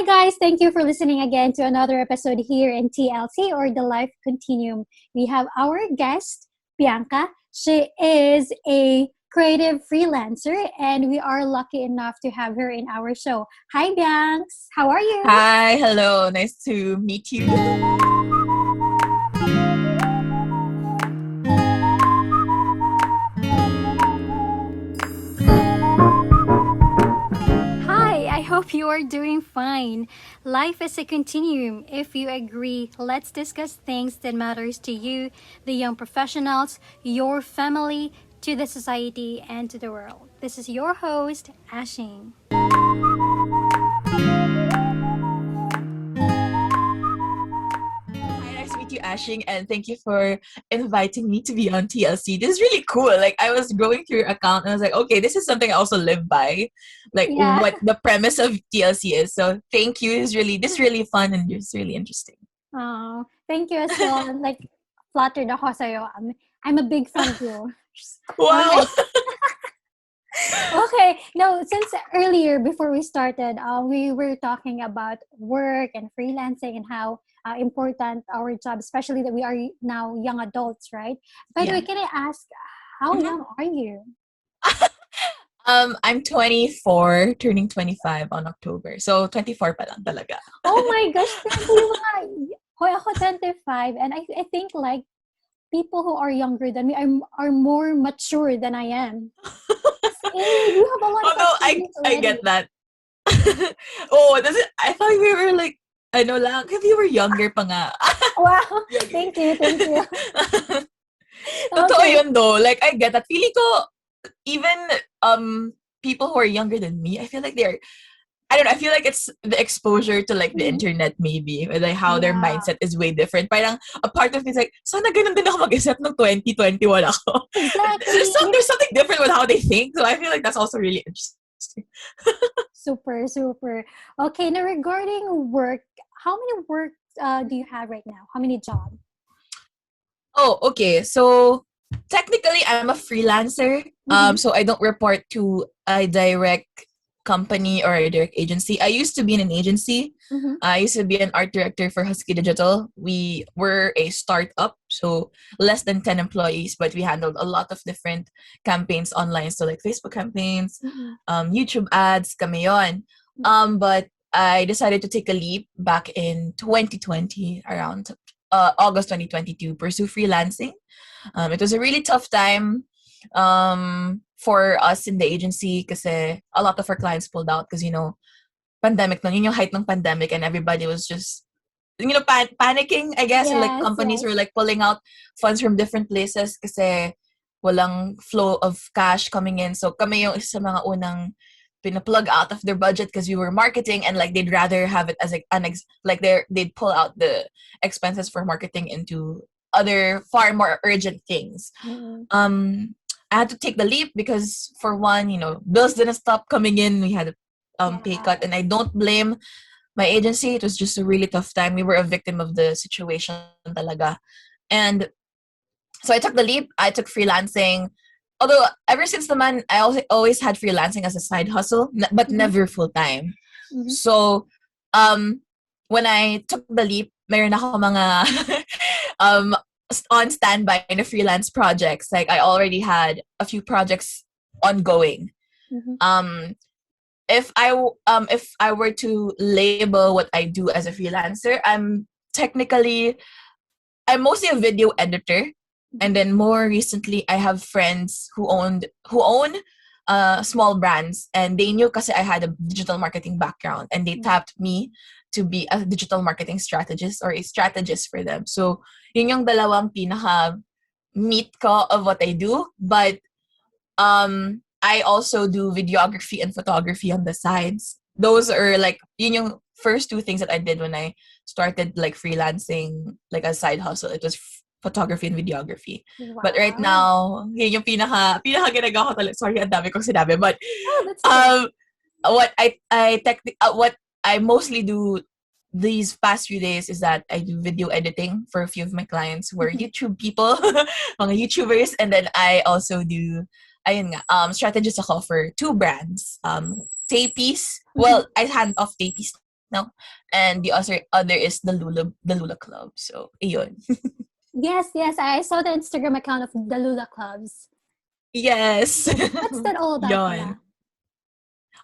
guys, thank you for listening again to another episode here in TLC or the Life Continuum. We have our guest, Bianca. She is a creative freelancer and we are lucky enough to have her in our show. Hi, Biancs. How are you? Hi, hello. Nice to meet you. I hope you are doing fine. Life is a continuum. If you agree, let's discuss things that matters to you, the young professionals, your family, to the society, and to the world. This is your host, Ashing. Nice to meet you, Ashing, and thank you for inviting me to be on TLC. This is really cool. Like, I was going through your account and I was like, okay, this is something I also live by, like what the premise of TLC is. So thank you. This is really fun and it's really interesting. Oh, thank you as well. Like, flattered ako sa'yo. I'm a big fan of you. Wow. Okay, now since earlier before we started, we were talking about work and freelancing and how important our job, especially that we are now young adults, right? By the way, can I ask, how young are you? I'm 24, turning 25 on October. So 24 pa lang talaga. Oh my gosh, hoy, ako 25, and I think like people who are younger than me are more mature than I am. You have a lot of I get that. I thought we were like, ano lang, if you were younger pa nga. Wow, thank you. Totoo yun though. Like, I get that. Feeling ko, even people who are younger than me, I feel like I don't know, I feel like it's the exposure to like the internet maybe, or like how their mindset is way different. Parang a part of me is like, sana ganun din ako mag-isip ng 2021 ako. Exactly. There's something different with how they think. So I feel like that's also really interesting. Super. Okay, now regarding work, how many work do you have right now? How many jobs? Oh, okay. So technically I'm a freelancer. So I don't report to a direct company or a direct agency. I used to be in an agency. I used to be an art director for Husky Digital. We were a startup, so less than 10 employees, but we handled a lot of different campaigns online. So like Facebook campaigns, YouTube ads, kami yun. But I decided to take a leap back in 2020, around August 2020, to pursue freelancing. It was a really tough time for us in the agency kasi a lot of our clients pulled out because, pandemic nun, yun yung height ng pandemic and everybody was just, panicking, I guess. Yes, and like companies were like pulling out funds from different places kasi walang flow of cash coming in. So kami yung isa sa mga unang pinaplug out of their budget because we were marketing and like they'd rather have it as like they'd pull out the expenses for marketing into other far more urgent things. I had to take the leap because for one, bills didn't stop coming in. We had a pay cut, and I don't blame my agency. It was just a really tough time. We were a victim of the situation talaga. And so I took the leap. I took freelancing. Although ever since naman, I always had freelancing as a side hustle, but never full time. So when I took the leap, meron ako mga on standby in a freelance projects. Like I already had a few projects ongoing. If I were to label what I do as a freelancer, I'm mostly a video editor, and then more recently I have friends who own small brands, and they knew kasi I had a digital marketing background, and they tapped me to be a digital marketing strategist or a strategist for them. So yun yung dalawang pinaka meat ko of what I do. But I also do videography and photography on the sides. Those are like yun yung first two things that I did when I started like freelancing like a side hustle. It was photography and videography. Wow. But right now, yun yung pinaka ginagawa ko talaga. Sorry, ang dami kong sinabi. But what I mostly do these past few days is that I do video editing for a few of my clients who are YouTube people, mga YouTubers, and then I also do strategist ako for two brands. Tapies. Well, I hand off Tapies No, and the other is the Lula Club. So ayun. Yes, yes. I saw the Instagram account of the Lula Clubs. Yes. What's that all about, Yon. pala?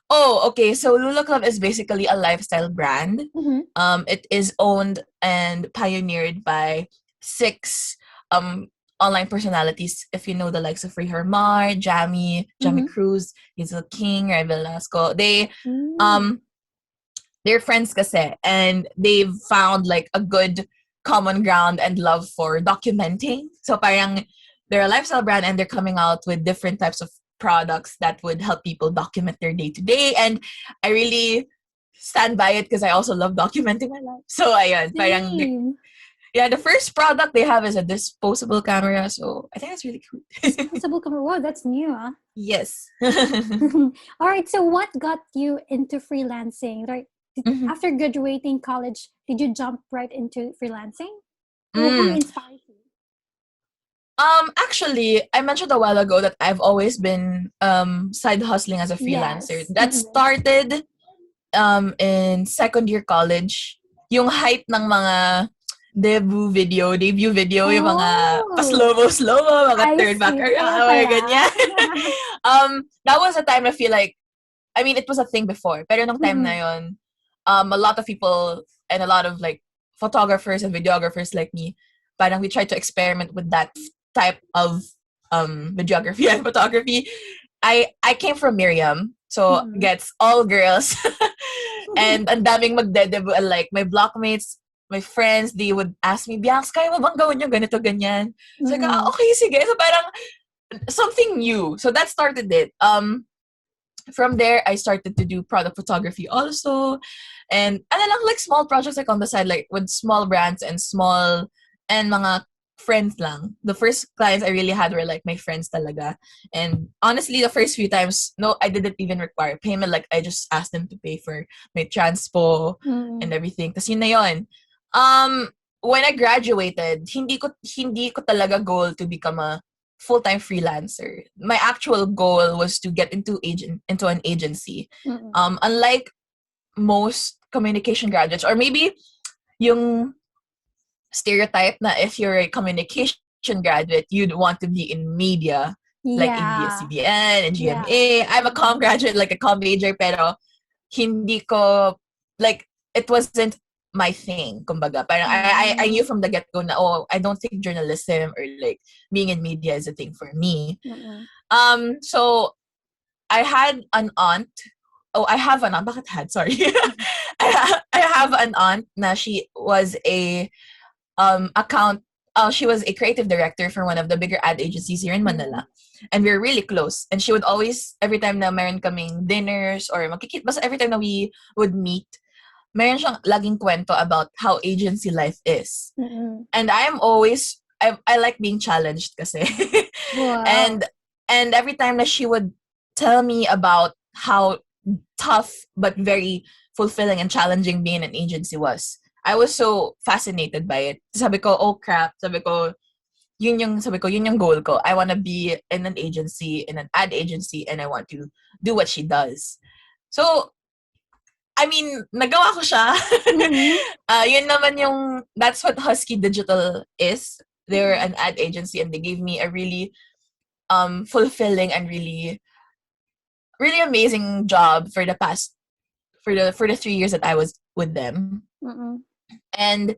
Oh, okay. So Lula Club is basically a lifestyle brand. Mm-hmm. It is owned and pioneered by six um online personalities. If you know the likes of Ray Hermar, Jamie Mm-hmm. Cruz, Hazel King, Ray Velasco. Mm. Um they're friends kasi, and they've found like a good common ground and love for documenting. So parang they're a lifestyle brand and they're coming out with different types of products that would help people document their day to day. And I really stand by it because I also love documenting my life. So ayun, parang Same. yeah, the first product they have is a disposable camera. So I think that's really cool. Disposable camera. Wow, that's new, huh? Yes. All right. So, what got you into freelancing? Right. Mhm. After graduating college, did you jump right into freelancing? Who Mm. inspired you? Actually, I mentioned a while ago that I've always been side hustling as a freelancer. Yes. That started in second year college. Yung height ng mga debut video, yung mga Oh, pa-slow-mo, mga I turn back see. Kaya around, mga pala. ganyan. That was a time I feel like, I mean, it was a thing before. Pero nung time na Mm-mm. yon, a lot of people and a lot of like photographers and videographers like me, parang we tried to experiment with that type of videography and photography. I came from Miriam, so Mm-mm. gets all girls, and ang daming magdedebut, and like my blockmates, my friends, they would ask me, Bianx, kaya mo bang gawin yung ganito, ganyan? So like, Mm-mm. okay, sige. So parang something new. So that started it. From there, I started to do product photography also. And then like small projects like on the side, like with small brands and mga friends lang. The first clients I really had were like my friends talaga. And honestly, the first few times, no, I didn't even require payment. Like I just asked them to pay for my transpo Mm-mm. and everything. Tapos yun na yun. When I graduated, hindi ko talaga goal to become a full-time freelancer. My actual goal was to get into an agency. Mm-mm. Unlike most communication graduates, or maybe yung stereotype na if you're a communication graduate, you'd want to be in media, like Yeah. ABS-CBN and Yeah. GMA. I'm a comm graduate, like a comm major, pero hindi ko, like, it wasn't my thing, kumbaga. Parang I knew from the get-go na, oh, I don't think journalism or like being in media is a thing for me. Mm-mm. So I had an aunt. Oh, I have an aunt. Bakit had? Sorry. I have an aunt na she was a she was a creative director for one of the bigger ad agencies here in Manila. And we were really close. And she would always, every time na meron kaming dinners or basta every time na we would meet, meron siyang laging kwento about how agency life is. Mm-mm. And I like being challenged kasi. Wow. And every time that she would tell me about how tough but very fulfilling and challenging being an agency was, I was so fascinated by it. Sabi ko, oh crap. Sabi ko, yun yung goal ko. I want to be in an agency, in an ad agency, and I want to do what she does. So, I mean, nagawa ko siya. Mm-hmm. Yun naman that's what Husky Digital is. They're an ad agency and they gave me a really fulfilling and really, really amazing job for the 3 years that I was with them. Mm-mm. And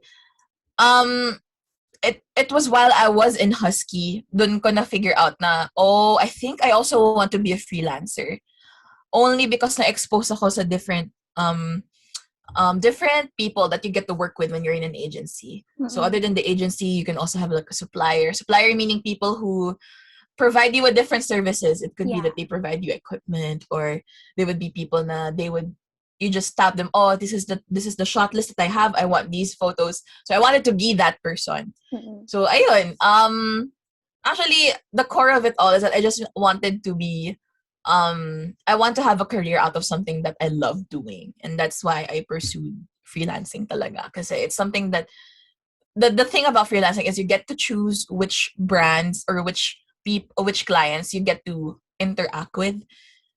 it was while I was in Husky, dun ko na figure out na, oh, I think I also want to be a freelancer. Only because na-expose ako sa different people that you get to work with when you're in an agency. So other than the agency, you can also have like a supplier. Supplier meaning people who provide you with different services. It could be that they provide you equipment, or they would be people na you just tap them, oh, this is the shot list that I have. I want these photos. So I wanted to be that person. Mm-mm. So ayun, actually the core of it all is that I just wanted to be I want to have a career out of something that I love doing, and that's why I pursued freelancing talaga. Kasi it's something that the thing about freelancing is you get to choose which brands or which clients you get to interact with.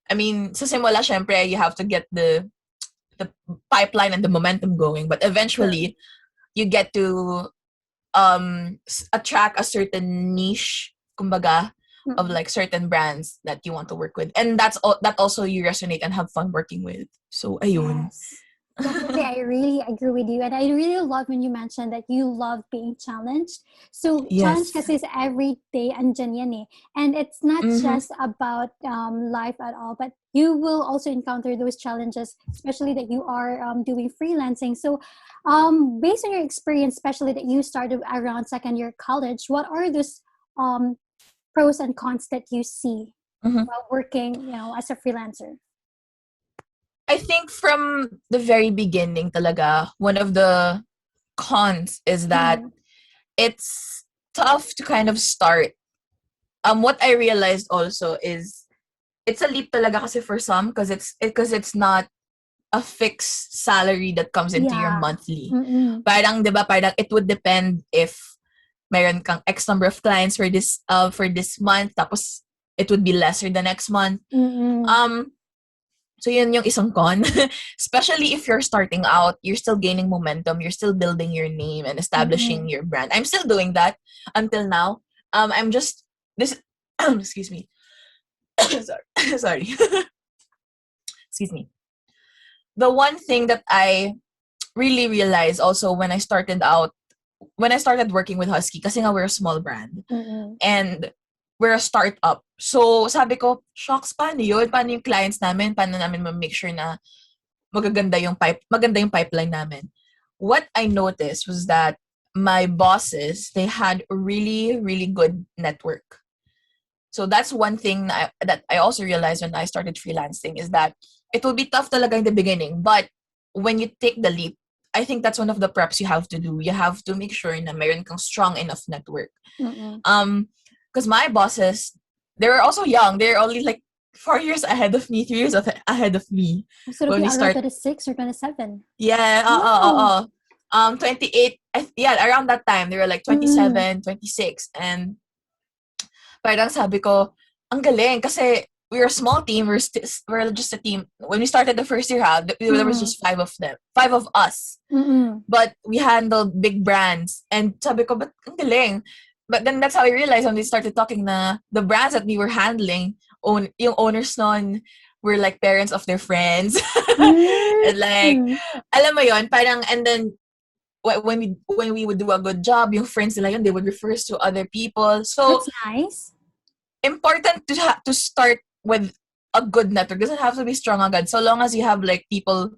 I mean, sa simula, syempre, you have to get the the pipeline and the momentum going. But eventually, you get to attract a certain niche, kumbaga, of like certain brands that you want to work with, and that also you resonate and have fun working with. So ayun. Yes. Definitely, I really agree with you. And I really love when you mentioned that you love being challenged. So, challenge Yes. kasi is every day andyan yan eh. And it's not Mm-hmm. just about life at all, but you will also encounter those challenges, especially that you are doing freelancing. So, based on your experience, especially that you started around second year college, what are those pros and cons that you see while working, as a freelancer? I think from the very beginning talaga, one of the cons is that it's tough to kind of start. What I realized also is it's a leap talaga kasi for some because it's not a fixed salary that comes into your monthly. Parang, 'di ba, parang it would depend if mayroon kang X number of clients for this month, tapos it would be lesser the next month. So yun yung isang con. Especially if you're starting out, you're still gaining momentum, you're still building your name and establishing your brand. I'm still doing that until now. I'm just this excuse me. Sorry. Excuse me. The one thing that I really realized also when I started working with Husky, kasi nga we're a small brand. And we're a startup. So, sabi ko, shocks, paano yun? Paano yung clients namin? Paano namin ma-make sure na maganda yung pipeline namin? What I noticed was that my bosses, they had a really, really good network. So that's one thing that I also realized when I started freelancing is that it will be tough talaga in the beginning. But when you take the leap, I think that's one of the preps you have to do. You have to make sure na mayroon kang strong enough network. Because my bosses, they were also young. They're only like 4 years ahead of me, 3 years ahead of me. So it'll be around 26 or 27? Yeah, 28, around that time. They were like 27, 26. And parang sabi ko, ang galing kasi we're a small team. We're just a team. When we started the first year, there was just 5 of us. But we handled big brands. And sabi ko, but ang galing. But then that's how I realized when we started talking na the brands that we were handling, yung owners nun were like parents of their friends. And like, alam mo yun, parang, and then when we would do a good job, yung friends nila yun, they would refer us to other people. So that's nice. Important to start with a good network. Doesn't have to be strong agad. So long as you have like people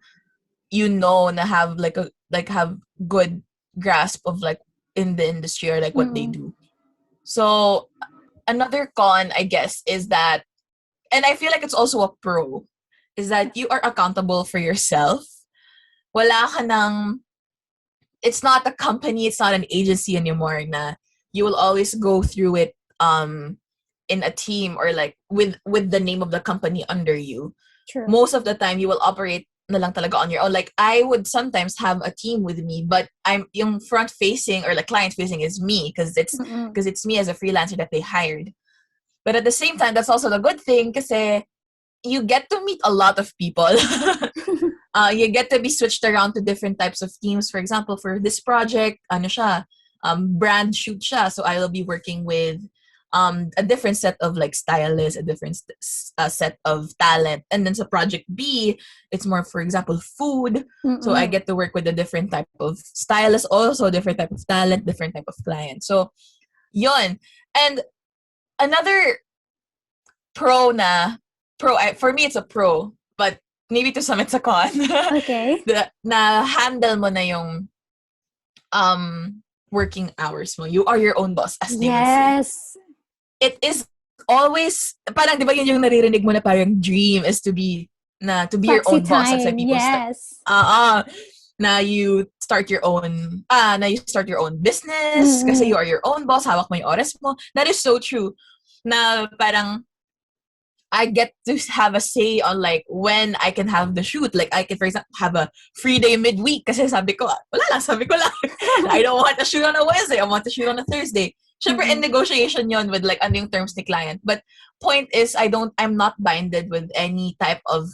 na have have good grasp of like in the industry or like what they do. So another con, I guess, is that, and I feel like it's also a pro, is that you are accountable for yourself. Wala ka nang, it's not a company, it's not an agency anymore na you will always go through it in a team or like with the name of the company under you. True. Most of the time you will operate na lang talaga on your own. Like I would sometimes have a team with me, but I'm yung front facing or like client facing is me because it's me as a freelancer that they hired. But at the same time, that's also the good thing kasi you get to meet a lot of people. You get to be switched around to different types of teams. For example, for this project, brand shoot siya. So I will be working with a different set of like stylists, a different set of talent. And then sa project B, it's more, for example, food. So I get to work with a different type of stylist, also different type of talent, different type of client. So yun. And another for me it's a pro, but maybe to some it's a con. Okay. Na handle mo na yung working hours mo. You are your own boss, as they would say. It is always, parang di ba yun yung naririnig mo na parang dream is to be your own boss. That's why people na you start your own business kasi you are your own boss, hawak mo yung oras mo. That is so true. Na parang I get to have a say on like when I can have the shoot. Like I can, for example, have a free day midweek kasi sabi ko lang, I don't want to shoot on a Wednesday. I want to shoot on a Thursday. Syempre, in negotiation yon with like ano yung terms ni client. But point is, I'm not binded with any type of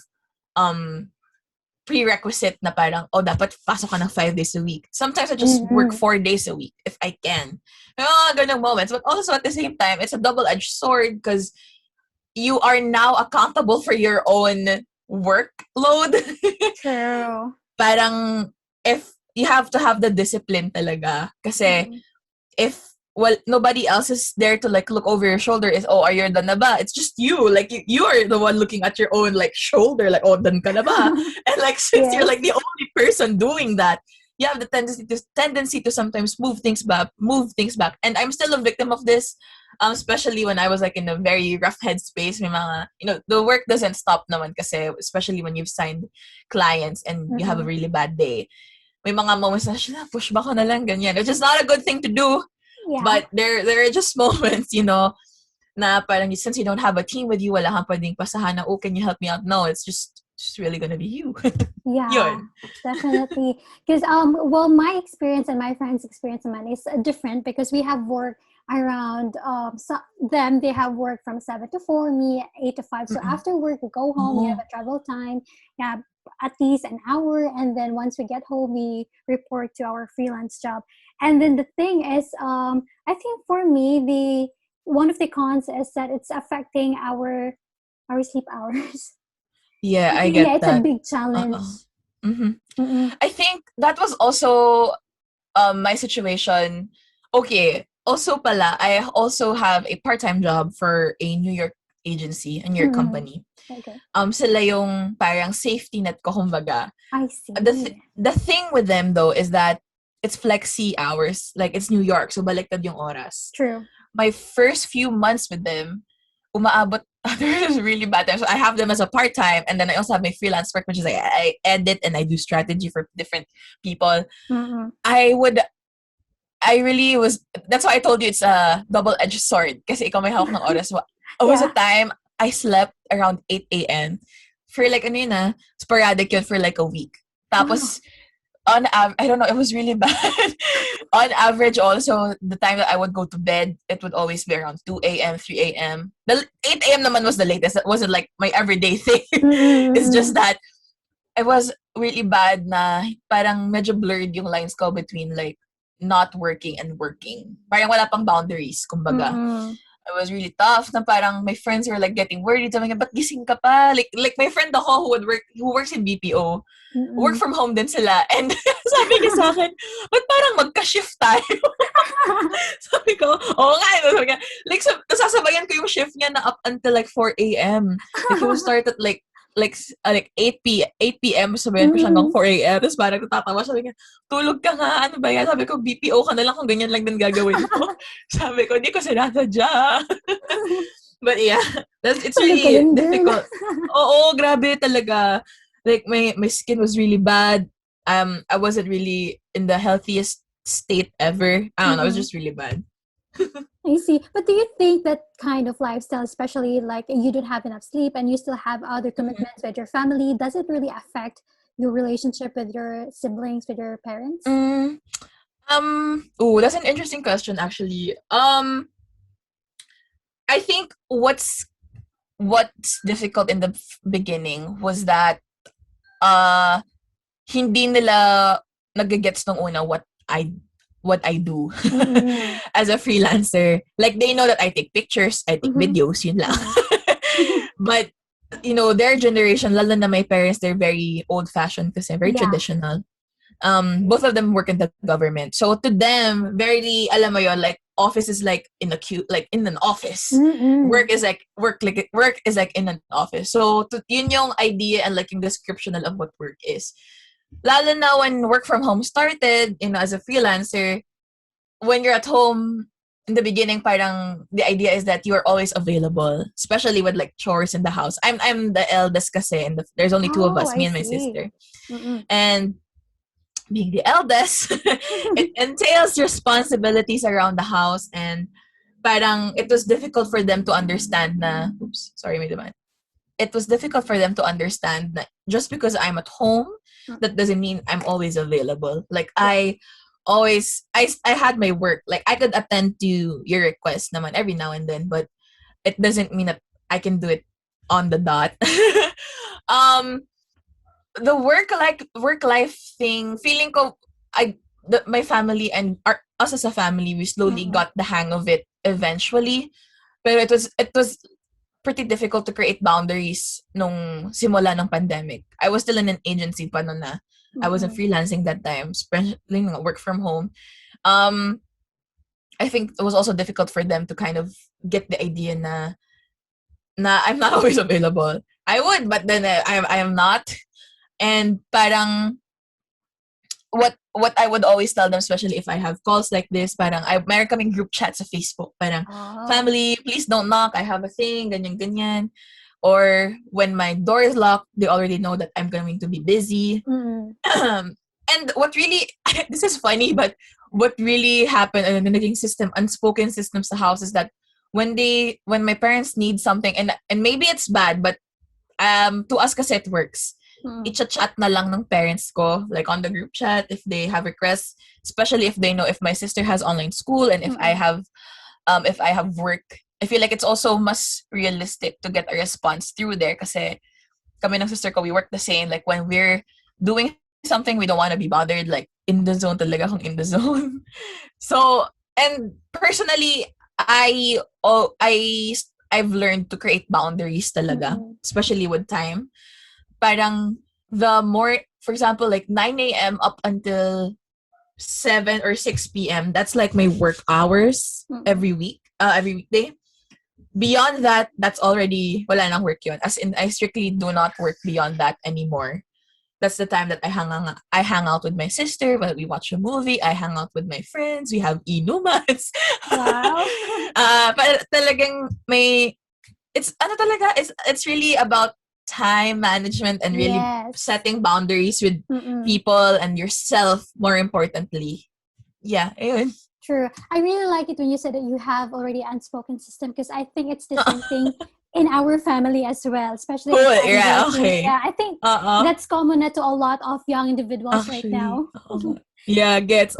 prerequisite na parang, oh, dapat pasok ka ng 5 days a week. Sometimes I just work 4 days a week if I can. Ganong moments. But also at the same time, it's a double-edged sword because you are now accountable for your own workload. True. Parang, if you have to have the discipline talaga. Kasi, if nobody else is there to like look over your shoulder is, oh, are you done na ba? It's just you. Like, you are the one looking at your own like shoulder, like, oh, done ka na ba? And like, since you're like the only person doing that, you have the tendency to sometimes move things back. And I'm still a victim of this, especially when I was like in a very rough headspace. May mga, the work doesn't stop naman kasi, especially when you've signed clients and you have a really bad day. May mga moments na, push ba ko na lang, ganyan. Which is not a good thing to do. Yeah. But there are just moments, na parang since you don't have a team with you, wala kang pwedeng pasahan na, oh, can you help me out? No, it's just really gonna be you. Yeah, Yun. Definitely. Because well, my experience and my friends' experience is different because we have work around they have work from 7 to 4, me 8 to 5. So after work we go home, we have a travel time, at least an hour, and then once we get home we report to our freelance job. And then the thing is, I think for me one of the cons is that it's affecting our sleep hours. Yeah, I get it's that. a big challenge. I think that was also my situation. Okay, also pala, I also have a part-time job for a New York agency, a New York company. Okay. Sila yung parang safety net ko, kumbaga. I see. The thing with them though is that it's flexi hours, like it's New York, so baliktad yung oras. True. My first few months with them, umaabot, there's really bad times. So I have them as a part-time, and then I also have my freelance work, which is like I edit and I do strategy for different people. I really was, that's why I told you it's a double-edged sword. Kasi ikaw may hawak ng oras. There was a time I slept around 8 a.m. for like, sporadic yun for like a week. Tapos, I don't know, it was really bad. On average, also, the time that I would go to bed, it would always be around 2 a.m., 3 a.m. The 8 a.m. naman was the latest. That wasn't like my everyday thing. It's just that it was really bad na parang medyo blurred yung lines ko between like not working and working. Parang wala pang boundaries, kumbaga. It was really tough na parang my friends were like getting worried. Sabi nga, ba't gising ka pa? Like my friend ako who works in BPO, work from home din sila. And sabi niya sa akin, ba't parang magka-shift tayo? Sabi ko, oo nga. Sabi niya, like, nasasabayan ko yung shift niya na up until like 4 a.m. Like, he would start at like 8 p.m. sabihin ko siya hanggang 4 a.m. Tapos parang natatawa. Sabi niya, tulog ka nga. Ano ba yan? Sabi ko, BPO ka na lang kung ganyan lang din gagawin ko. Sabi ko, hindi ko sinasadya. But yeah, it's really difficult. Oo, grabe talaga. Like, my skin was really bad. I wasn't really in the healthiest state ever. I don't know, it was just really bad. I see. But do you think that kind of lifestyle, especially like you don't have enough sleep and you still have other commitments with your family, does it really affect your relationship with your siblings, with your parents? That's an interesting question, actually. I think what's difficult in the beginning was that hindi nila nagigets nung una what I do as a freelancer. Like, they know that I take pictures, I take videos, yun lang. But, their generation, lalo na my parents, they're very old-fashioned kasi, very traditional. Both of them work in the government. So, to them, very, alam mo yun, like, office is like in an office. Work is like in an office. So, yun yung idea and like yung description of what work is. Lalo na when work from home started, as a freelancer, when you're at home, in the beginning, parang the idea is that you are always available, especially with like chores in the house. I'm the eldest kasi, and there's only two of us, me and my sister. And being the eldest, it entails responsibilities around the house, and parang it was difficult for them to understand na, it was difficult for them to understand that just because I'm at home, that doesn't mean I'm always available. Like, I had my work. Like, I could attend to your requests naman every now and then, but it doesn't mean that I can do it on the dot. the work life thing, feeling ko my family and us as a family, we slowly got the hang of it eventually. Pero it was pretty difficult to create boundaries nung simula ng pandemic. I was still in an agency pa noon na. I wasn't freelancing that time, especially work from home. I think it was also difficult for them to kind of get the idea na I'm not always available. I would, but then I am not. And parang what I would always tell them, especially if I have calls like this, parang meron kaming group chat sa Facebook, parang family, please don't knock, I have a thing, ganyan ganyan. Or when my door is locked, they already know that I'm going to be busy. And what really, this is funny, but what really happened in the naging system, unspoken system sa house is that when my parents need something, and maybe it's bad, but to us kasi it works. I-chat na lang ng parents ko, like on the group chat, if they have requests, especially if they know if my sister has online school and if I have work. I feel like it's also mas realistic to get a response through there kasi kami ng sister ko, we work the same. Like when we're doing something, we don't want to be bothered. Like in the zone talaga kung in the zone. So, and personally, I've learned to create boundaries talaga, especially with time. Parang the more, for example, like 9 a.m. up until 7 or 6 p.m. That's like my work hours every weekday. Beyond that, that's already wala nang work yun. As in, I strictly do not work beyond that anymore. That's the time that I hang out with my sister, while we watch a movie. I hang out with my friends. We have inumats. Wow. But talagang it's really about time management and really setting boundaries with people and yourself, more importantly. Yeah, ayun. True. I really like it when you said that you have already unspoken system, because I think it's the same thing in our family as well, especially okay. Yeah, I think that's common to a lot of young individuals right now. Yeah, gets.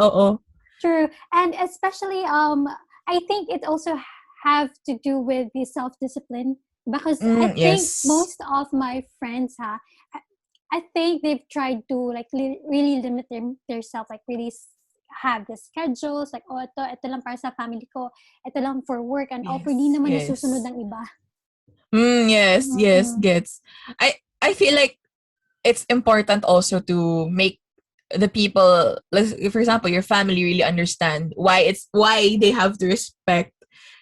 True. And especially I think it also have to do with the self-discipline, because I think most of my friends I think they've tried to like really limit themselves, like really have the schedules, like ito lang para sa family ko, ito lang for work, and di naman nasusunod ng iba. Yes, gets. I feel like it's important also to make the people, like, for example, your family really understand why they have to respect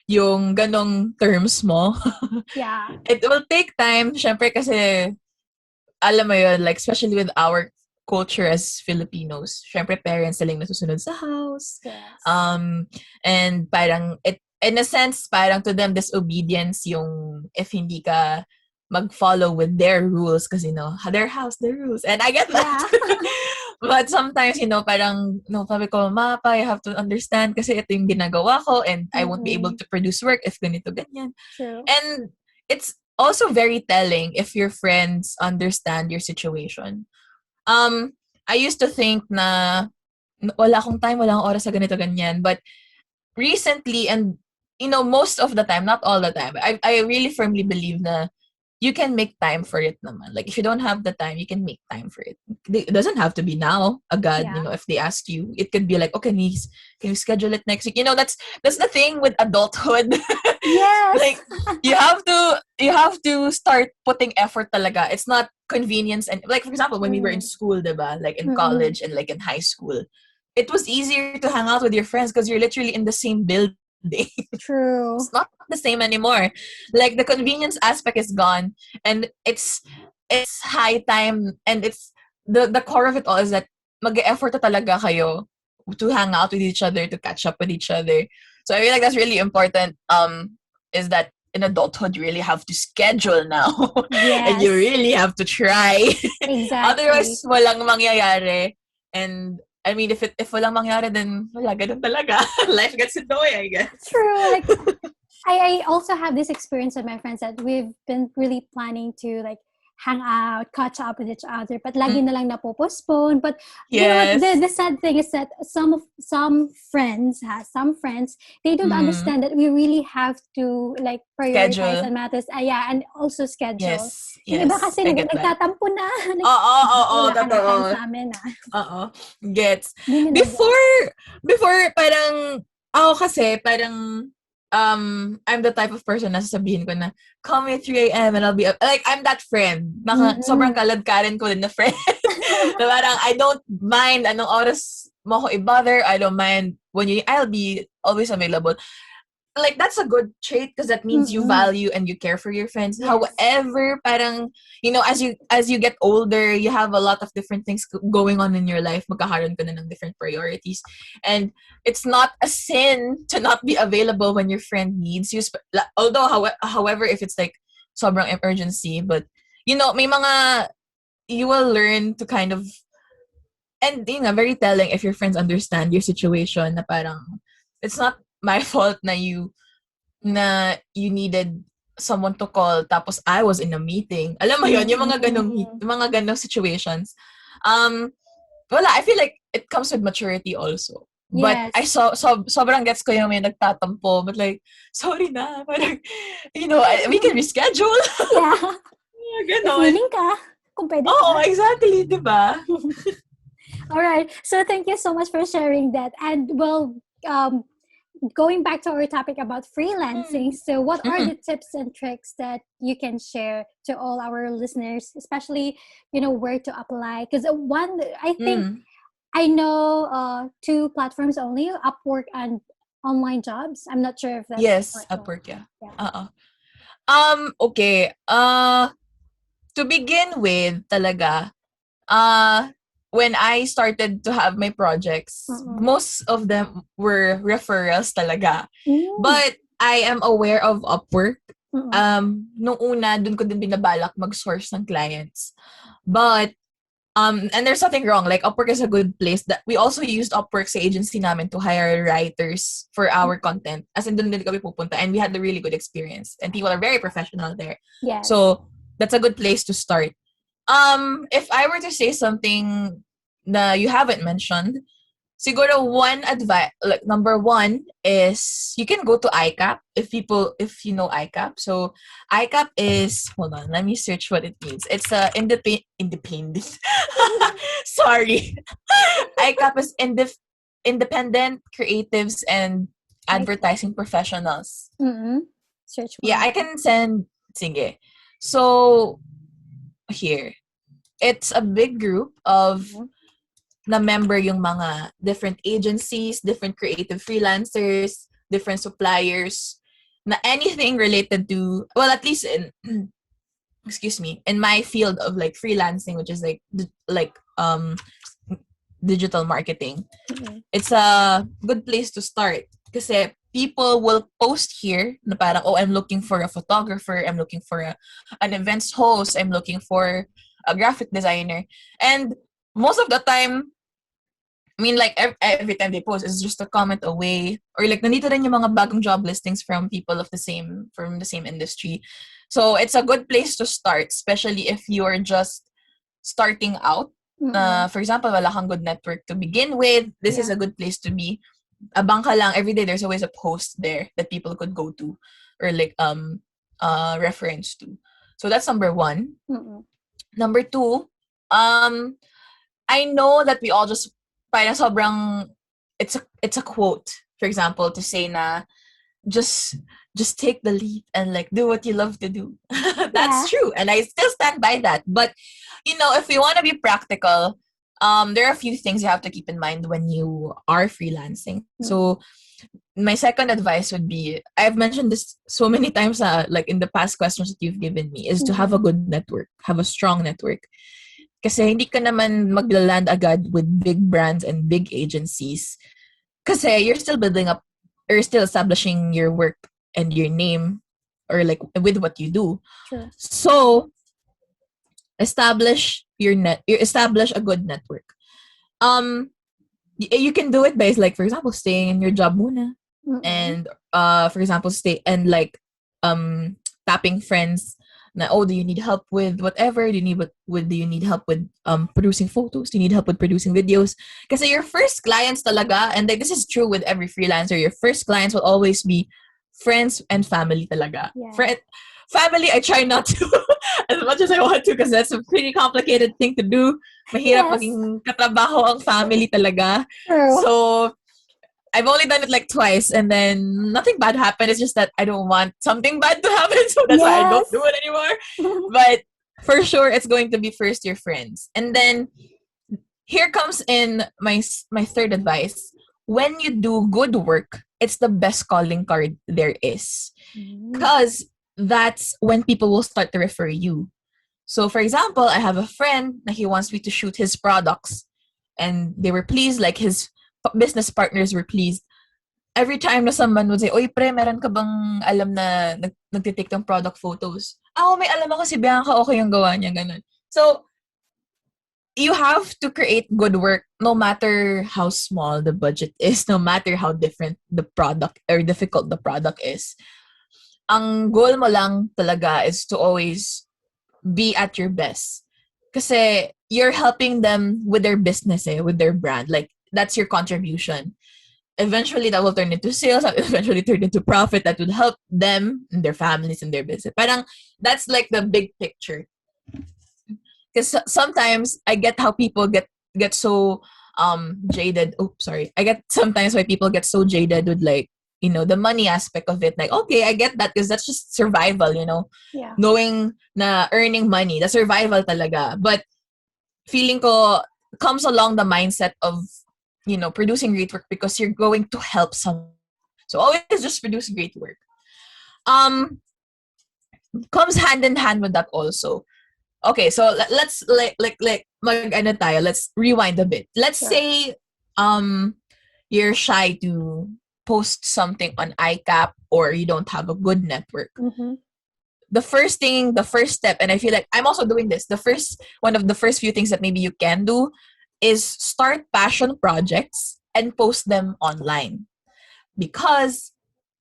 yung ganong terms mo. Yeah. It will take time, syempre kasi alam mo yun, like especially with our culture as Filipinos, syempre parents silang nasusunod sa house. Yes. And parang in a sense, parang to them disobedience yung if hindi ka mag-follow with their rules, kasi their house, their rules. And I get that. Yeah. But sometimes, parang, sabi ko, Mapa, you have to understand kasi ito yung ginagawa ko and I won't be able to produce work if ganito, ganyan. True. And it's also very telling if your friends understand your situation. I used to think na wala akong time, wala akong oras sa ganito, ganyan. But recently, and most of the time, not all the time, I really firmly believe na you can make time for it naman. Like if you don't have the time, you can make time for it. It doesn't have to be now, agad. Yeah. If they ask you, it could be like, okay, can you schedule it next week? That's the thing with adulthood. Yes. Like you have to start putting effort talaga. It's not convenience. And like, for example, when we were in school, diba? Like in college and like in high school, it was easier to hang out with your friends because you're literally in the same building. True. It's not the same anymore. Like the convenience aspect is gone, and it's high time, and it's the core of it all is that mag-effort talaga kayo to hang out with each other, to catch up with each other. So I feel like that's really important. Is that in adulthood you really have to schedule now. Yes. And you really have to try. Exactly. Otherwise, walang mangyayari. And I mean, if walang mangyari, then wala, ganun talaga. Life gets in the way, I guess. True. Like, I also have this experience with my friends that we've been really planning to like hang out, catch up with each other, but lagi na lang napopostpone. But Yes. the sad thing is that some friends, they don't understand that we really have to like prioritize Schedule. and matters. And also schedule. Yes. Yung iba Yes. kasi I get that. nagtatampo na. Oo, Wala ka ng time totoo. sa amin Oo. Gets. Di nila Before parang, ako kasi parang, I'm the type of person na sasabihin ko na, call me at 3 a.m. and I'll be up. Like, I'm that friend. Sobrang kalad-karin ko din na friend. Na parang, I don't mind anong oras mo ko i-bother. I don't mind I'll be always available. Like, that's a good trait because that means you value and you care for your friends. Yes. However, parang, as you get older, you have a lot of different things going on in your life. Magkakaroon ka na ng different priorities. And it's not a sin to not be available when your friend needs you. Although, however, if it's like sobrang emergency, but, may mga, you will learn to kind of, and, very telling if your friends understand your situation na parang, it's not my fault na you needed someone to call tapos I was in a meeting. Alam mo yun, yung mga ganong situations. I feel like it comes with maturity also. But I saw sobrang gets ko yung may nagtatampo, but like, sorry na, parang, we can reschedule. Yeah. Ganon. Feeling ka, kung pwede ka. Oo, exactly, diba? All right. So thank you so much for sharing that. And going back to our topic about freelancing, so what are the tips and tricks that you can share to all our listeners, especially, where to apply? Because I think I know 2 platforms only, Upwork and Online Jobs. I'm not sure if that's yes, correct. Upwork, yeah. Okay. To begin with, talaga, when I started to have my projects, most of them were referrals talaga. But I am aware of Upwork. Nung una, dun ko din binabalak mag-source ng clients. But, and there's nothing wrong. Like, Upwork is a good place. That we also used Upwork sa agency namin to hire writers for our content. As in, dun din kami pupunta. And we had a really good experience. And people are very professional there. Yes. So, that's a good place to start. If I were to say something that you haven't mentioned, siguro number 1 is you can go to ICAP if you know ICAP. So ICAP is, hold on, let me search what it means. It's a independent. Sorry. ICAP is Independent Creatives and Advertising Professionals. Search yeah, I can send. Sige. So here, it's a big group of na member yung mga different agencies, different creative freelancers, different suppliers, na anything related to, well, at least in in my field of like freelancing, which is like digital marketing. It's a good place to start kasi people will post here na parang, I'm looking for a photographer, I'm looking for an events host, I'm looking for a graphic designer. And most of the time, I mean, like, every time they post, it's just a comment away. Or like, nandito rin yung mga bagong job listings from people from the same industry. So, it's a good place to start, especially if you're just starting out. For example, wala kang good network to begin with. This is a good place to be. Abang ka lang, every day there's always a post there that people could go to or like reference to. So that's number 1. Number 2, I know that we all just parang sobrang it's a quote, for example, to say na just take the leap and like do what you love to do. That's true, and I still stand by that. But if we want to be practical, there are a few things you have to keep in mind when you are freelancing. So my second advice would be, I've mentioned this so many times like in the past questions that you've given me, is to have a good network, have a strong network. Kasi hindi ka naman maglaland agad with big brands and big agencies. Kasi you're still building up, or still establishing your work and your name, or like with what you do. Sure. So, establish a good network. You can do it by, like, for example, staying in your job muna. And for example, stay and like tapping friends Na, oh, do you need help with whatever? Do you need help with producing photos? Do you need help with producing videos? Kasi your first clients talaga, and like, this is true with every freelancer, your first clients will always be friends and family talaga. Yeah. Family, I try not to as much as I want to because that's a pretty complicated thing to do. Mahirap Yes. maging katrabaho ang family talaga. True. So, I've only done it like twice and then nothing bad happened. It's just that I don't want something bad to happen. So that's why I don't do it anymore. But for sure, it's going to be first year friends. And then here comes in my third advice. When you do good work, it's the best calling card there is. Because that's when people will start to refer you. So for example, I have a friend that he wants me to shoot his products. And they were pleased, like his business partners were pleased. Every time na someone would say, "Oy, pre, meron ka bang alam na nagtitake ng product photos?" "Ah, may alam ako si Bianca, okay yung gawa niya," ganun. So, you have to create good work no matter how small the budget is, no matter how different the product or difficult the product is. Ang goal mo lang talaga is to always be at your best. Kasi you're helping them with their business, with their brand. Like, that's your contribution. Eventually, that will turn into sales. That will eventually turn into profit. That would help them and their families and their business. Parang, that's like the big picture. Because sometimes I get how people get so jaded. Oh, sorry. I get sometimes why people get so jaded with, like, the money aspect of it. Like, okay, I get that because that's just survival, Yeah. knowing na earning money, the survival talaga. But feeling ko comes along the mindset of, producing great work because you're going to help someone. So always just produce great work. Comes hand in hand with that also. Okay, so let's let's rewind a bit. Let's say you're shy to post something on iCap or you don't have a good network. The first step, and I feel like I'm also doing this, one of the first few things that maybe you can do is start passion projects and post them online. Because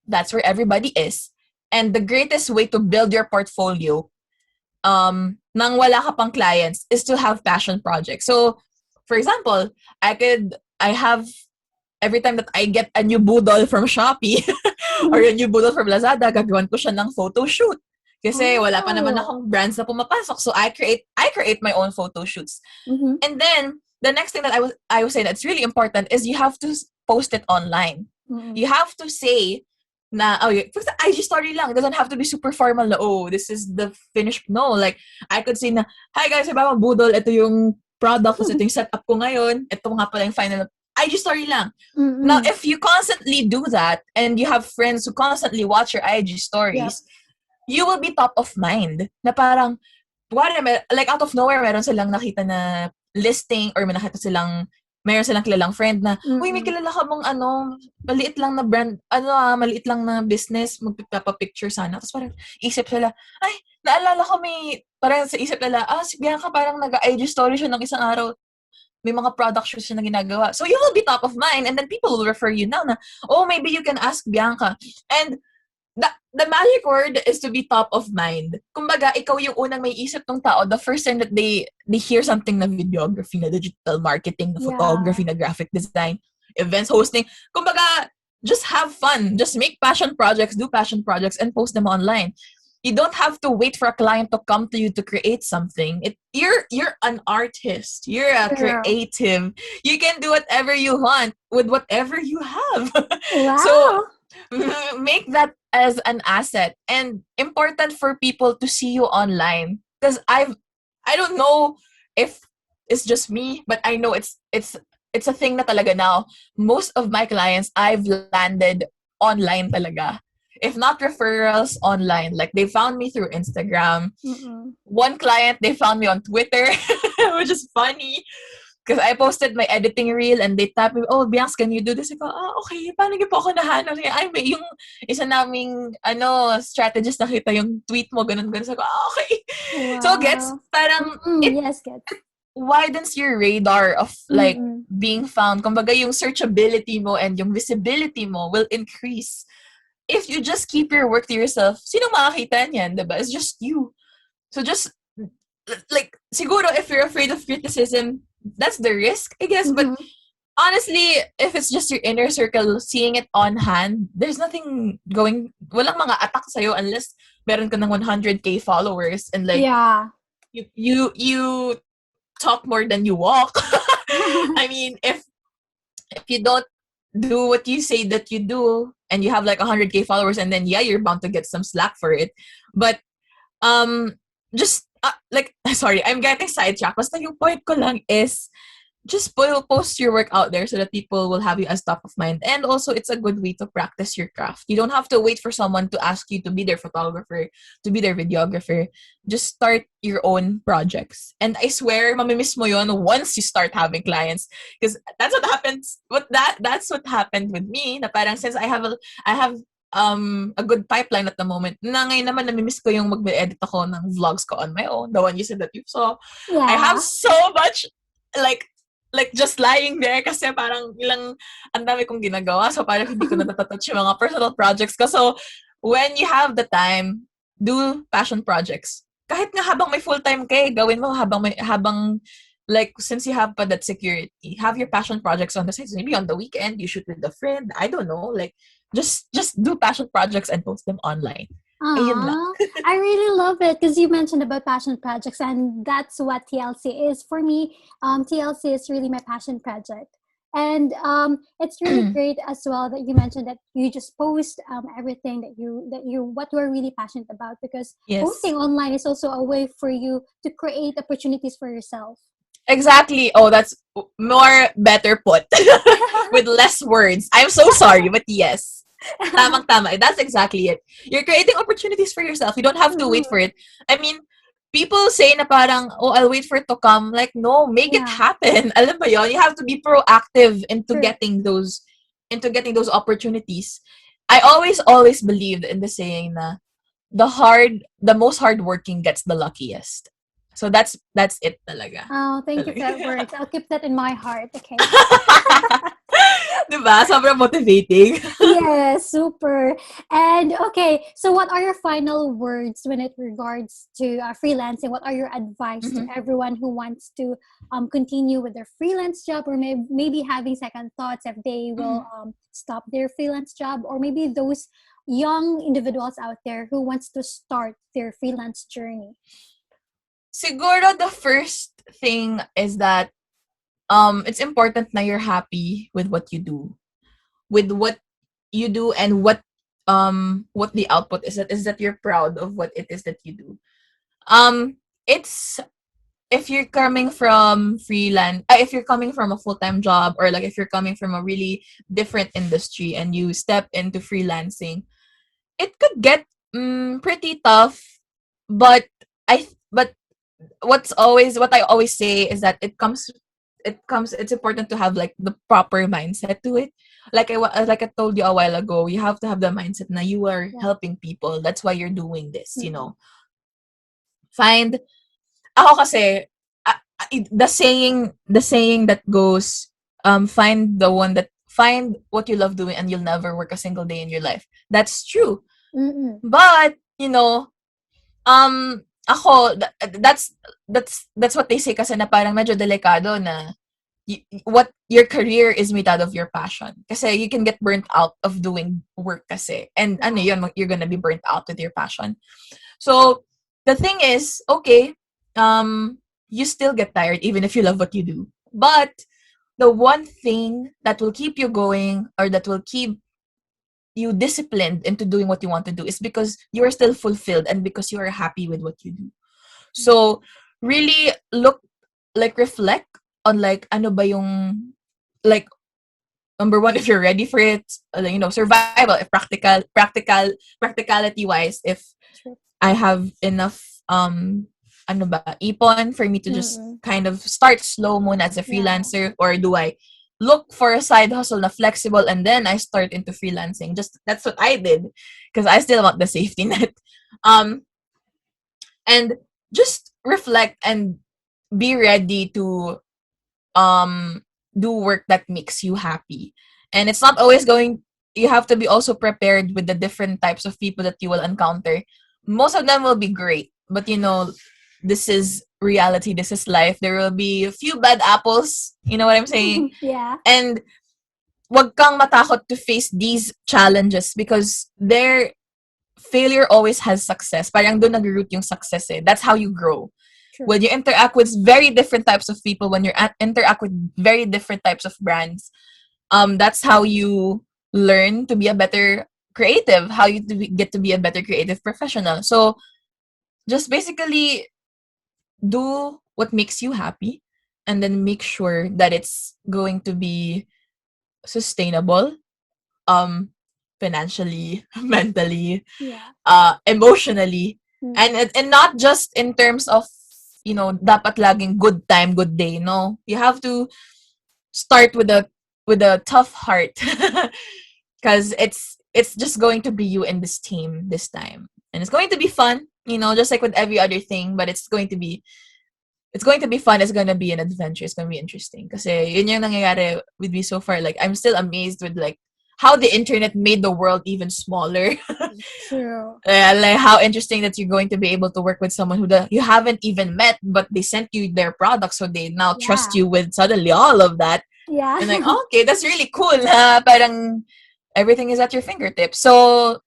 that's where everybody is. And the greatest way to build your portfolio nang wala ka pang clients is to have passion projects. So, for example, I have, every time that I get a new budol from Shopee or a new budol from Lazada, gagawin ko siya ng photo shoot. Kasi wala pa naman akong brands na pumapasok. So I create my own photo shoots. And then the next thing that I was saying that's really important is you have to post it online. You have to say na, IG story lang. It doesn't have to be super formal na, oh, this is the finished. No, like, I could say na, hi guys, iba budol, ito yung product, ito yung setup ko ngayon, ito nga pala yung final. IG story lang. Now, if you constantly do that and you have friends who constantly watch your IG stories, you will be top of mind. Na parang, like out of nowhere, meron silang nakita na listing or meron silang kilalang friend na, uy, may kilala ka bang maliit lang na brand, maliit lang na business, magpapapicture sana. Tapos parang isip sila, ay, naalala ko parang sa isip nila, si Bianca parang nag-IG story siya ng isang araw. May mga product shoots siya na ginagawa. So you will be top of mind and then people will refer you now na, oh, maybe you can ask Bianca. And the magic word is to be top of mind. Kumbaga, ikaw yung unang may isip ng tao the first time that they hear something na videography, na digital marketing, na photography, na graphic design, events hosting. Kumbaga, just have fun. Just make passion projects, do passion projects, and post them online. You don't have to wait for a client to come to you to create something. You're an artist. You're a creative. You can do whatever you want with whatever you have. Wow. So make that as an asset, and important for people to see you online. Because I don't know if it's just me, but I know it's a thing na talaga now. Most of my clients I've landed online talaga. If not referrals, online. Like, they found me through Instagram. One client, they found me on Twitter, which is funny. Because I posted my editing reel and they tapped me, oh, Bianx, can you do this? I go, okay, paano niyo po ako nahanap? Ay, may yung isa naming, strategist, nakita yung tweet mo, ganun. So, okay. Wow. So, gets, parang, yes, gets. Widens your radar of, like, being found. Kumbaga, yung searchability mo and yung visibility mo will increase. If you just keep your work to yourself, sino makakita niyan, diba? It's just you. So just like siguro if you're afraid of criticism, that's the risk, I guess. But Mm-hmm. honestly, if it's just your inner circle seeing it on hand, there's nothing going, walang mga attack sa'yo unless meron ka ng 100K followers and like Yeah. you talk more than you walk. I mean, if you don't do what you say that you do and you have like 100K followers, and then yeah, you're bound to get some slack for it. But just like sorry, I'm getting sidetracked. Basta yung point ko lang is just post your work out there so that people will have you as top of mind. And also, it's a good way to practice your craft. You don't have to wait for someone to ask you to be their photographer, to be their videographer. Just start your own projects. And I swear, mamimiss mo yon once you start having clients. Because that's what happens. That's what happened with me. Na parang since I have a good pipeline at the moment. Na ngayon naman namimiss ko yung mag-edit ako ng vlogs ko on my own. The one you said that you saw. I Yeah. have so much like just lying there kasi parang ang dami kong ginagawa, so parang hindi ko na natatouch yung mga personal projects ko. So when you have the time, do passion projects. Kahit nga habang may full-time ka, gawin mo habang like since you have pa that security, have your passion projects on the side. So maybe on the weekend you shoot with a friend. I don't know, like just do passion projects and post them online. Ayun lang. I really love it because you mentioned about passion projects, and that's what TLC is for me. TLC is really my passion project, and it's really great as well that you mentioned that you just post everything that you what you are really passionate about, because Yes. posting online is also a way for you to create opportunities for yourself. Exactly. Oh, that's more better put with less words. I'm so sorry, but yes. Tamang-tama. That's exactly it. You're creating opportunities for yourself. You don't have to wait for it. I mean, people say na parang, oh, I'll wait for it to come. Like, no, make it Yeah. happen. Alam ba yun? You have to be proactive into True. getting those opportunities. I always believed in the saying na the most hardworking gets the luckiest. So that's it talaga. Oh, thank you for that words. I'll keep that in my heart. Okay. Diba? Sobrang motivating. Yes, super. And okay, so what are your final words when it regards to freelancing? What are your advice to everyone who wants to continue with their freelance job, or maybe having second thoughts if they will stop their freelance job, or maybe those young individuals out there who wants to start their freelance journey? Siguro the first thing is that it's important na you're happy with what you do. With what you do and what the output is that you're proud of what it is that you do. It's if you're coming from freelance, if you're coming from a full-time job, or like if you're coming from a really different industry and you step into freelancing, it could get pretty tough, but but what I always say is that it's important to have like the proper mindset to it. Like I told you a while ago, you have to have the mindset na you are helping people. That's why you're doing this, you know. Find ako kasi the saying that goes find what you love doing and you'll never work a single day in your life. That's true. But, you know, ako that's what they say kasi na parang medyo delikado na what your career is made out of your passion. Kasi you can get burnt out of doing work kasi. And ano yun, you're gonna be burnt out with your passion. So, the thing is, okay, you still get tired even if you love what you do. But, the one thing that will keep you going or that will keep you disciplined into doing what you want to do is because you are still fulfilled and because you are happy with what you do. So, really reflect on like ano ba yung like number one, if you're ready for it, you know, survival, if practicality wise, if I have enough ano ba ipon for me to just kind of start slow muna as a freelancer, or do I look for a side hustle na flexible and then I start into freelancing? Just that's what I did because I still want the safety net. And just reflect and be ready to do work that makes you happy. And it's not always you have to be also prepared with the different types of people that you will encounter. Most of them will be great, but this is reality, this is life. There will be a few bad apples, you know what I'm saying? Yeah. And wag kang matakot to face these challenges because their failure always has success. Parang doon nag-root yung success eh. That's how you grow. True. When you interact with very different types of people, when you interact with very different types of brands, that's how you learn to be a better creative, how you get to be a better creative professional. So just basically do what makes you happy, and then make sure that it's going to be sustainable, um financially, mentally, Yeah. emotionally, Mm. and not just in terms of dapat laging good time, good day. No, you have to start with a tough heart because it's just going to be you and this team this time, and it's going to be fun, just like with every other thing. But it's going to be fun. It's going to be an adventure. It's going to be interesting kasi yun yung nangyayari with me so far. Like, I'm still amazed with like how the internet made the world even smaller. True. Like how interesting that you're going to be able to work with someone who you haven't even met, but they sent you their product, so they now trust Yeah. you with suddenly all of that. Yeah. And like, oh, okay, that's really cool. Parang everything is at your fingertips. So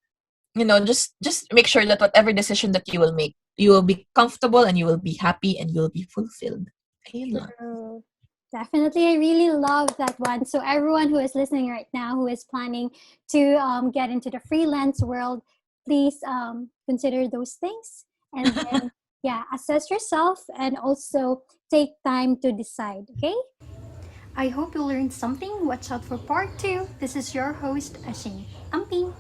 just make sure that whatever decision that you will make, you will be comfortable and you will be happy and you will be fulfilled. Ayun lang. True. Definitely, I really love that one. So everyone who is listening right now, who is planning to get into the freelance world, please consider those things, and then yeah, assess yourself and also take time to decide. Okay. I hope you learned something. Watch out for part 2. This is your host, Ashing Amping.